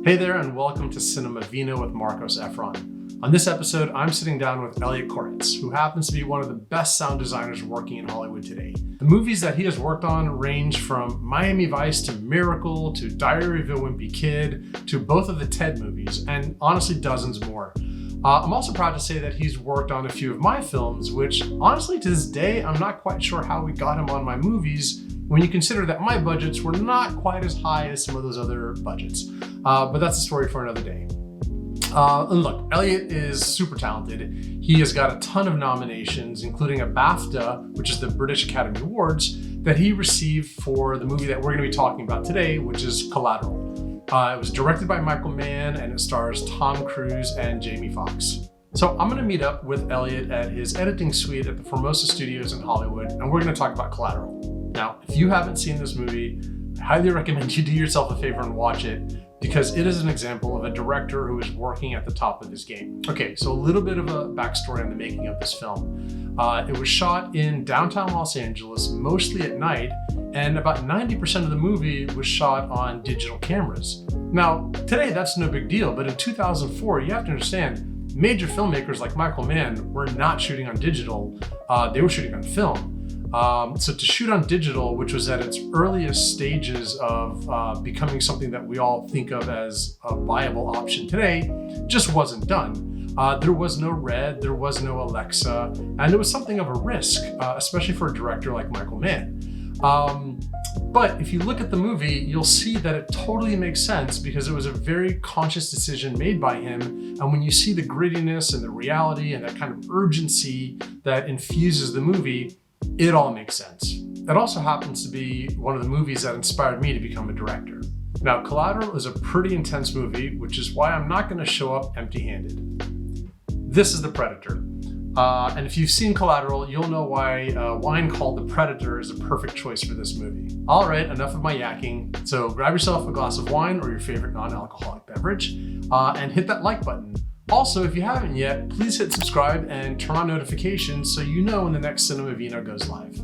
Hey there, and welcome to Cinema Vino with Marcos Efron. On this episode, I'm sitting down with Elliott Koretz, who happens to be one of the best sound designers working in Hollywood today. The movies that he has worked on range from Miami Vice to Miracle to Diary of a Wimpy Kid to both of the Ted movies, and honestly dozens more. I'm also proud to say that he's worked on a few of my films, which honestly to this day, I'm not quite sure how we got him on my movies when you consider that my budgets were not quite as high as some of those other budgets. But that's a story for another day. And look, Elliott is super talented. He has got a ton of nominations, including a BAFTA, which is the British Academy Awards, that he received for the movie that we're going to be talking about today, which is Collateral. It was directed by Michael Mann, and it stars Tom Cruise and Jamie Foxx. So I'm going to meet up with Elliott at his editing suite at the Formosa Studios in Hollywood, and we're going to talk about Collateral. Now, if you haven't seen this movie, I highly recommend you do yourself a favor and watch it, because it is an example of a director who is working at the top of his game. Okay, so a little bit of a backstory on the making of this film. It was shot in downtown Los Angeles, mostly at night, and about 90% of the movie was shot on digital cameras. Now, today that's no big deal, but in 2004, you have to understand, major filmmakers like Michael Mann were not shooting on digital, they were shooting on film. So to shoot on digital, which was at its earliest stages of becoming something that we all think of as a viable option today, just wasn't done. There was no Red, there was no Alexa, and it was something of a risk, especially for a director like Michael Mann. But if you look at the movie, you'll see that it totally makes sense because it was a very conscious decision made by him. And when you see the grittiness and the reality and that kind of urgency that infuses the movie, it all makes sense. It also happens to be one of the movies that inspired me to become a director. Now, Collateral is a pretty intense movie, which is why I'm not going to show up empty-handed. This is The Predator. And if you've seen Collateral, you'll know why wine called The Predator is a perfect choice for this movie. All right, enough of my yakking. So grab yourself a glass of wine or your favorite non-alcoholic beverage and hit that like button. Also, if you haven't yet, please hit subscribe and turn on notifications so you know when the next Cinema Vino goes live.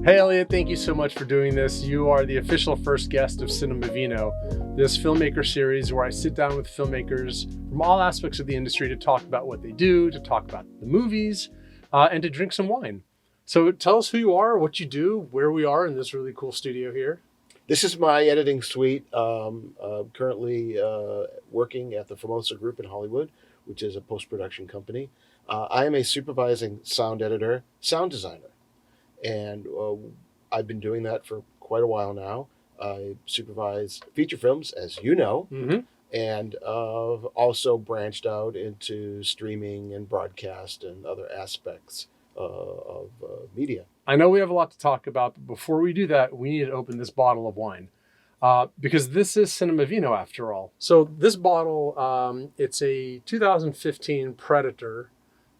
Hey Elliott, thank you so much for doing this. You are the official first guest of Cinema Vino, this filmmaker series where I sit down with filmmakers from all aspects of the industry to talk about what they do, to talk about the movies, and to drink some wine. So tell us who you are, what you do, where we are in this really cool studio here. This is my editing suite. Currently working at the Formosa Group in Hollywood, which is a post-production company. I am a supervising sound editor, sound designer. And I've been doing that for quite a while now. I supervise feature films, as you know, and also branched out into streaming and broadcast and other aspects of media. I know we have a lot to talk about, but before we do that, we need to open this bottle of wine because this is Cinema Vino after all. So this bottle, it's a 2015 Predator.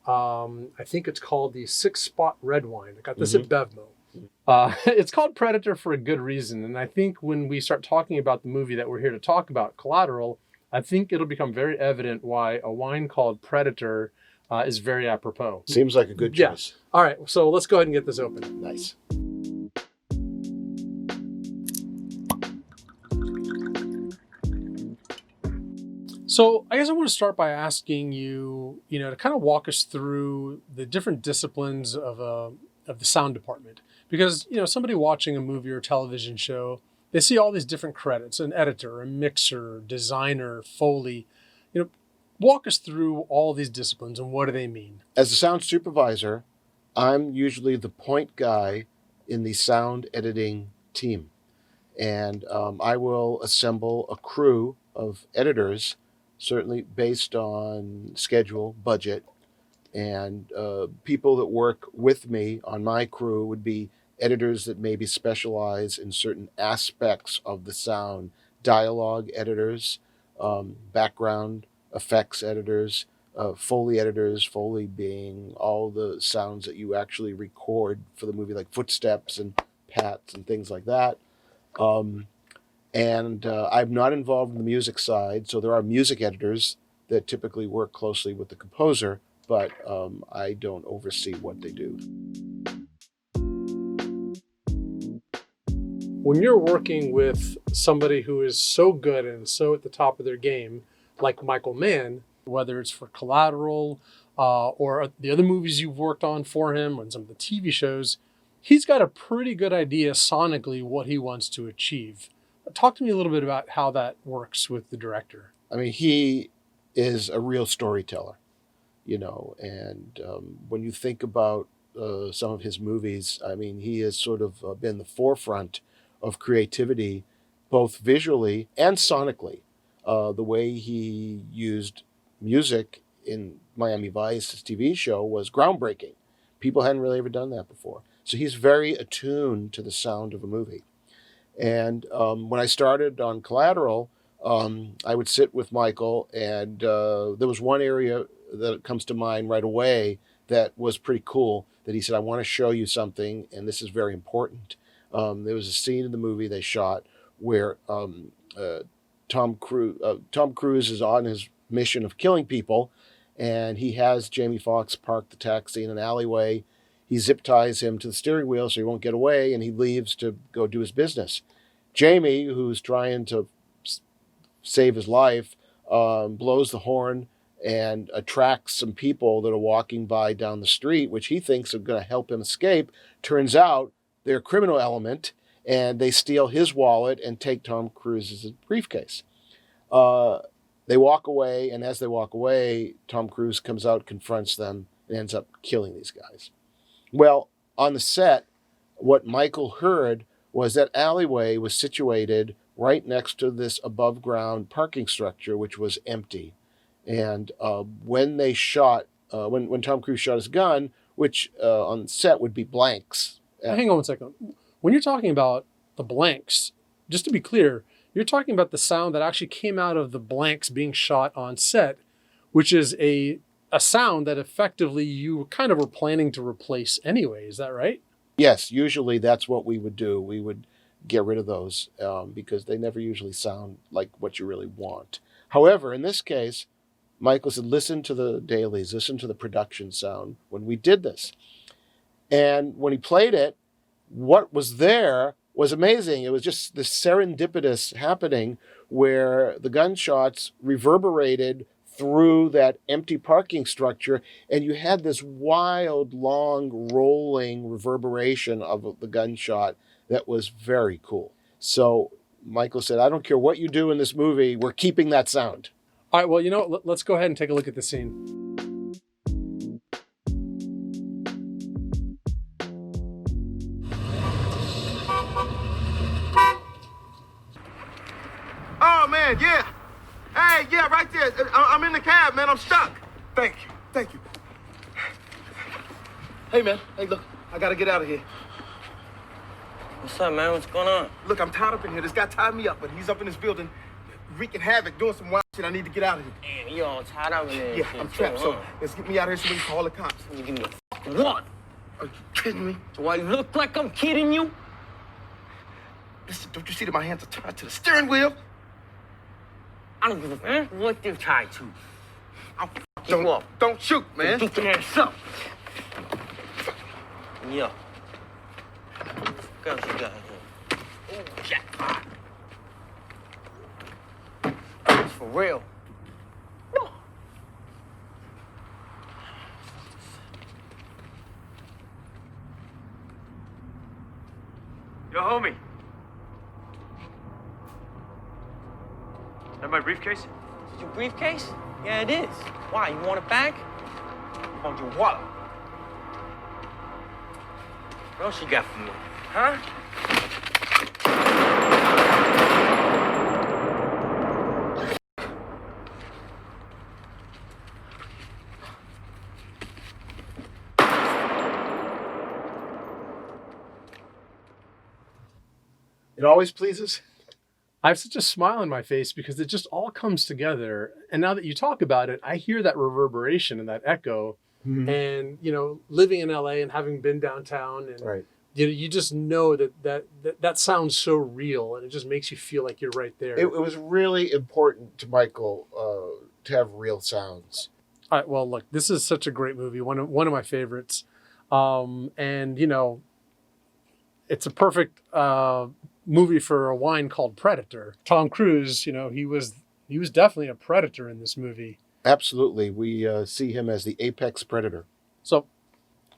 I think it's called the 6-Spot Red Wine. I got this at Bevmo. It's called Predator for a good reason. And I think when we start talking about the movie that we're here to talk about, Collateral, I think it'll become very evident why a wine called Predator is very apropos. Seems like a good choice. Yeah. All right, so let's go ahead and get this open. Nice. So I guess I want to start by asking you, to kind of walk us through the different disciplines of the sound department. Because, somebody watching a movie or television show, they see all these different credits, an editor, a mixer, designer, Foley. Walk us through all these disciplines and what do they mean? As a sound supervisor, I'm usually the point guy in the sound editing team. And I will assemble a crew of editors, certainly based on schedule, budget, and people that work with me on my crew would be editors that maybe specialize in certain aspects of the sound, dialogue editors, background effects editors, Foley editors, Foley being all the sounds that you actually record for the movie, like footsteps and pats and things like that. And I'm not involved in the music side, so there are music editors that typically work closely with the composer, but I don't oversee what they do. when you're working with somebody who is so good and so at the top of their game, like Michael Mann, whether it's for Collateral or the other movies you've worked on for him and some of the TV shows, he's got a pretty good idea sonically what he wants to achieve. Talk to me a little bit about how that works with the director. I mean, he is a real storyteller, and when you think about some of his movies, I mean, he has sort of been the forefront of creativity, both visually and sonically. The way he used music in Miami Vice, his TV show, was groundbreaking. People hadn't really ever done that before. So he's very attuned to the sound of a movie. And when I started on Collateral, I would sit with Michael, and there was one area that comes to mind right away that was pretty cool, that he said, I want to show you something, and this is very important. There was a scene in the movie they shot where Tom Cruise is on his mission of killing people, and he has Jamie Foxx park the taxi in an alleyway. He zip ties him to the steering wheel so he won't get away, and he leaves to go do his business. Jamie, who's trying to save his life, blows the horn and attracts some people that are walking by down the street, which he thinks are going to help him escape. Turns out they're a criminal element, and they steal his wallet and take Tom Cruise's briefcase. They walk away, and as they walk away, Tom Cruise comes out, confronts them, and ends up killing these guys. Well, on the set, what Michael heard was that alleyway was situated right next to this above-ground parking structure, which was empty. And when they shot, when Tom Cruise shot his gun, which on set would be blanks. Hang on one second. When you're talking about the blanks, just to be clear, you're talking about the sound that actually came out of the blanks being shot on set, which is a sound that effectively you kind of were planning to replace anyway. Is that right? Yes, usually that's what we would do. We would get rid of those because they never usually sound like what you really want. However, in this case, Michael said, listen to the dailies, listen to the production sound when we did this. And when he played it, what was there was amazing. It was just this serendipitous happening where the gunshots reverberated through that empty parking structure, and you had this wild, long, rolling reverberation of the gunshot that was very cool. So Michael said, I don't care what you do in this movie, we're keeping that sound. All right, well, let's go ahead and take a look at the scene. Oh, man, yeah. Hey, yeah, right there. I'm in the cab, man. I'm stuck. Thank you. Hey, man. Hey, look, I gotta get out of here. What's up, man? What's going on? Look, I'm tied up in here. This guy tied me up, but he's up in this building wreaking havoc, doing some wild shit. I need to get out of here. Damn, you all tied up in there. Yeah, I'm trapped, so let's get me out of here so we can call the cops. You give me a fucking what? Are you kidding me? Do I look like I'm kidding you? Listen, don't you see that my hands are tied to the steering wheel? I don't give a fuck what they're tied to. I'll fuck you up. Don't shoot, man. Get your ass up. Yeah. What else you got here? Oh, jackpot. It's for real. Yo, homie. That my briefcase? Is it your briefcase? Yeah, it is. Why, you want it back? On your wallet. What else you got for me? Huh? It always pleases. I have such a smile on my face because it just all comes together. And now that you talk about it, I hear that reverberation and that echo. Mm-hmm. And, living in LA and having been downtown and right. You just know that sounds so real, and it just makes you feel like you're right there. It was really important to Michael to have real sounds. All right, well, look, this is such a great movie, one of my favorites, and it's a perfect movie for a wine called Predator. Tom Cruise, he was definitely a predator in this movie. Absolutely. We see him as the apex predator. So,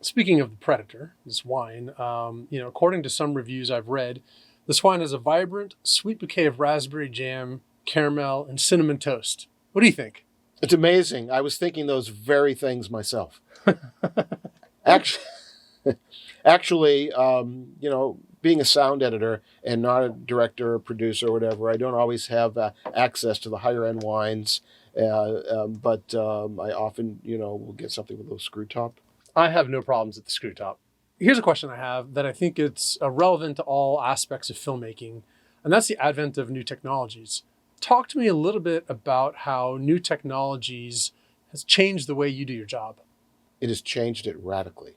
speaking of the Predator, this wine, according to some reviews I've read, this wine has a vibrant, sweet bouquet of raspberry jam, caramel, and cinnamon toast. What do you think? It's amazing. I was thinking those very things myself. Actually, being a sound editor and not a director or producer or whatever, I don't always have access to the higher end wines. But I often, will get something with a little screw top. I have no problems at the screw top. Here's a question I have that I think it's relevant to all aspects of filmmaking, and that's the advent of new technologies. Talk to me a little bit about how new technologies has changed the way you do your job. It has changed it radically.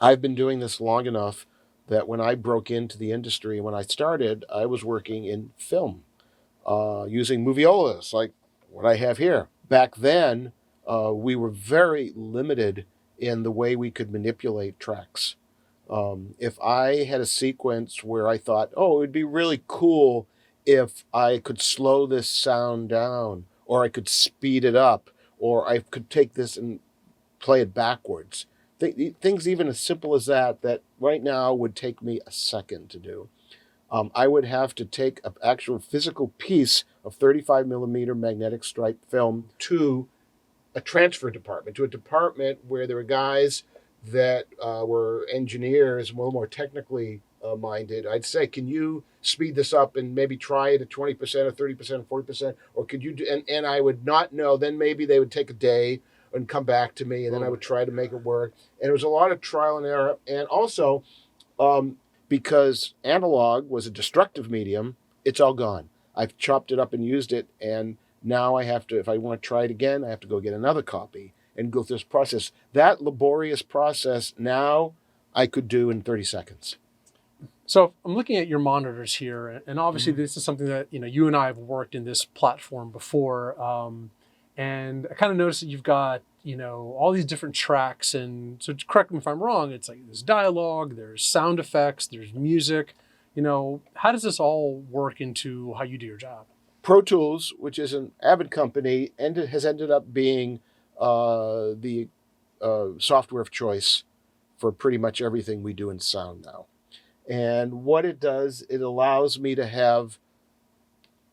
I've been doing this long enough that when I broke into the industry, when I started, I was working in film, using moviolas like what I have here. Back then, we were very limited in the way we could manipulate tracks. If I had a sequence where I thought, it would be really cool if I could slow this sound down, or I could speed it up, or I could take this and play it backwards. Things even as simple as that right now would take me a second to do. I would have to take an actual physical piece of 35 millimeter magnetic stripe film to a transfer department, to a department where there were guys that were engineers, a little more technically minded. I'd say, can you speed this up and maybe try it at 20% or 30% or 40%? Or could you do, and I would not know. Then maybe they would take a day and come back to me, and then I would try to make it work. And it was a lot of trial and error. And also, because analog was a destructive medium, it's all gone. I've chopped it up and used it, and now I have to, if I want to try it again, I have to go get another copy and go through this process. That laborious process now I could do in 30 seconds. So I'm looking at your monitors here, and obviously this is something that you and I have worked in this platform before, and I kind of noticed that you've got all these different tracks. And so, correct me if I'm wrong, it's like there's dialogue, there's sound effects, there's music. How does this all work into how you do your job? Pro Tools, which is an Avid company, has ended up being the software of choice for pretty much everything we do in sound now. And what it does, it allows me to have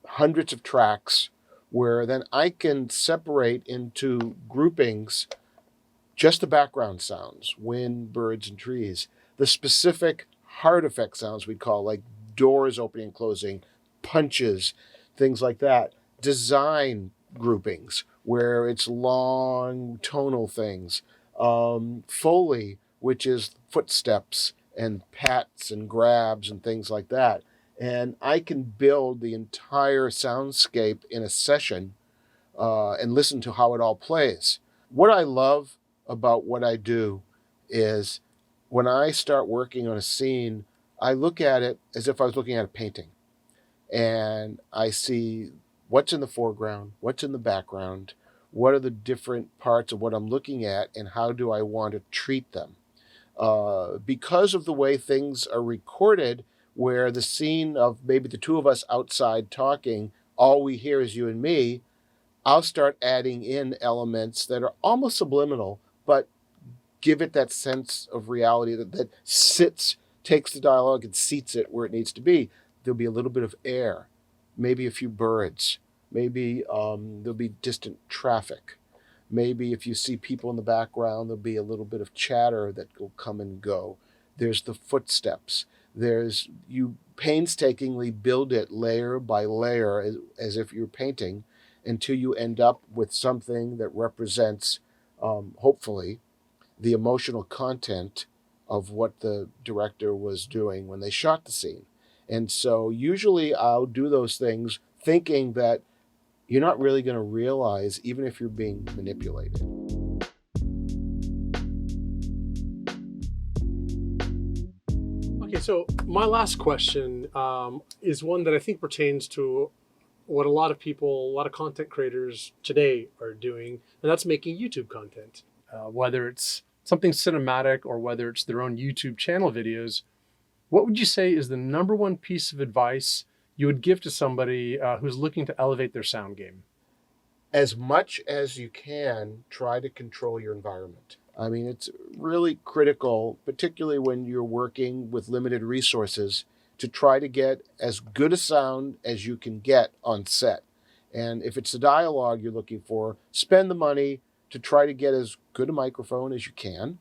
hundreds of tracks where then I can separate into groupings just the background sounds, wind, birds, and trees, the specific hard effect sounds we call, like doors opening and closing, punches, things like that. Design groupings where it's long tonal things. Foley, which is footsteps and pats and grabs and things like that. And I can build the entire soundscape in a session and listen to how it all plays. What I love about what I do is when I start working on a scene, I look at it as if I was looking at a painting. And I see what's in the foreground, what's in the background, what are the different parts of what I'm looking at, and how do I want to treat them. Because of the way things are recorded, where the scene of maybe the two of us outside talking, all we hear is you and me, I'll start adding in elements that are almost subliminal, but give it that sense of reality that takes the dialogue and seats it where it needs to be. There'll be a little bit of air, maybe a few birds, maybe there'll be distant traffic. Maybe if you see people in the background, there'll be a little bit of chatter that will come and go. There's the footsteps. You painstakingly build it layer by layer as if you're painting until you end up with something that represents, hopefully, the emotional content of what the director was doing when they shot the scene. And so usually I'll do those things thinking that you're not really going to realize, even if you're being manipulated. Okay, so my last question is one that I think pertains to what a lot of content creators today are doing, and that's making YouTube content. Whether it's something cinematic or whether it's their own YouTube channel videos, what would you say is the number one piece of advice you would give to somebody who's looking to elevate their sound game? As much as you can, try to control your environment. I mean, it's really critical, particularly when you're working with limited resources, to try to get as good a sound as you can get on set. And if it's the dialogue you're looking for, spend the money to try to get as good a microphone as you can.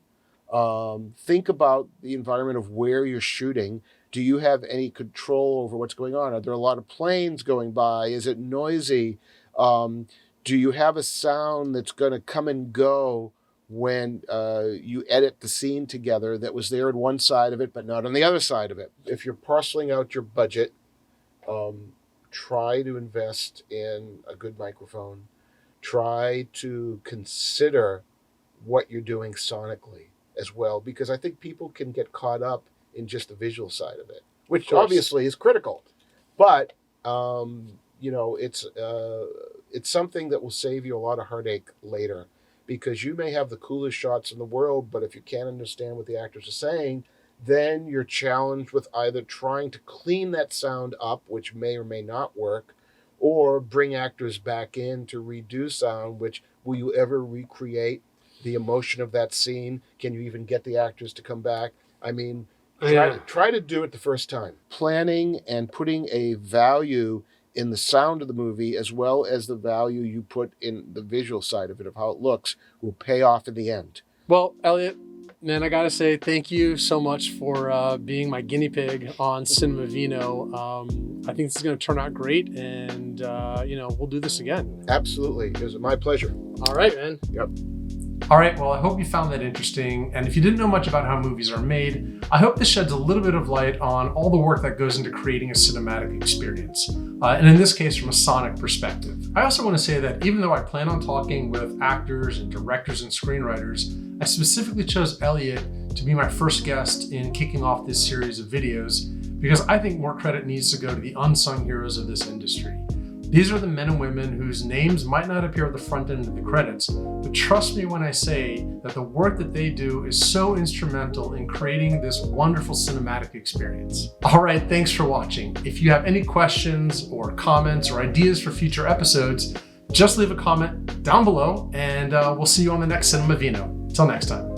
Think about the environment of where you're shooting. Do you have any control over what's going on? Are there a lot of planes going by? Is it noisy? Do you have a sound that's going to come and go when you edit the scene together that was there on one side of it but not on the other side of it? If you're parceling out your budget, try to invest in a good microphone. Try to consider what you're doing sonically as well, because I think people can get caught up in just the visual side of it, which obviously is critical. But, it's something that will save you a lot of heartache later, because you may have the coolest shots in the world, but if you can't understand what the actors are saying, then you're challenged with either trying to clean that sound up, which may or may not work, or bring actors back in to redo sound, which will you ever recreate the emotion of that scene? Can you even get the actors to come back? I mean, try to do it the first time. Planning and putting a value in the sound of the movie, as well as the value you put in the visual side of it, of how it looks, will pay off in the end. Well, Elliott, man, I gotta say thank you so much for being my guinea pig on Cinema Vino. I think this is gonna turn out great, and we'll do this again. Absolutely, it was my pleasure. All right, man. Yep. All right, well, I hope you found that interesting. And if you didn't know much about how movies are made, I hope this sheds a little bit of light on all the work that goes into creating a cinematic experience. And in this case, from a sonic perspective. I also want to say that even though I plan on talking with actors and directors and screenwriters, I specifically chose Elliott to be my first guest in kicking off this series of videos, because I think more credit needs to go to the unsung heroes of this industry. These are the men and women whose names might not appear at the front end of the credits, but trust me when I say that the work that they do is so instrumental in creating this wonderful cinematic experience. All right, thanks for watching. If you have any questions or comments or ideas for future episodes, just leave a comment down below, and we'll see you on the next Cinema Vino. Till next time.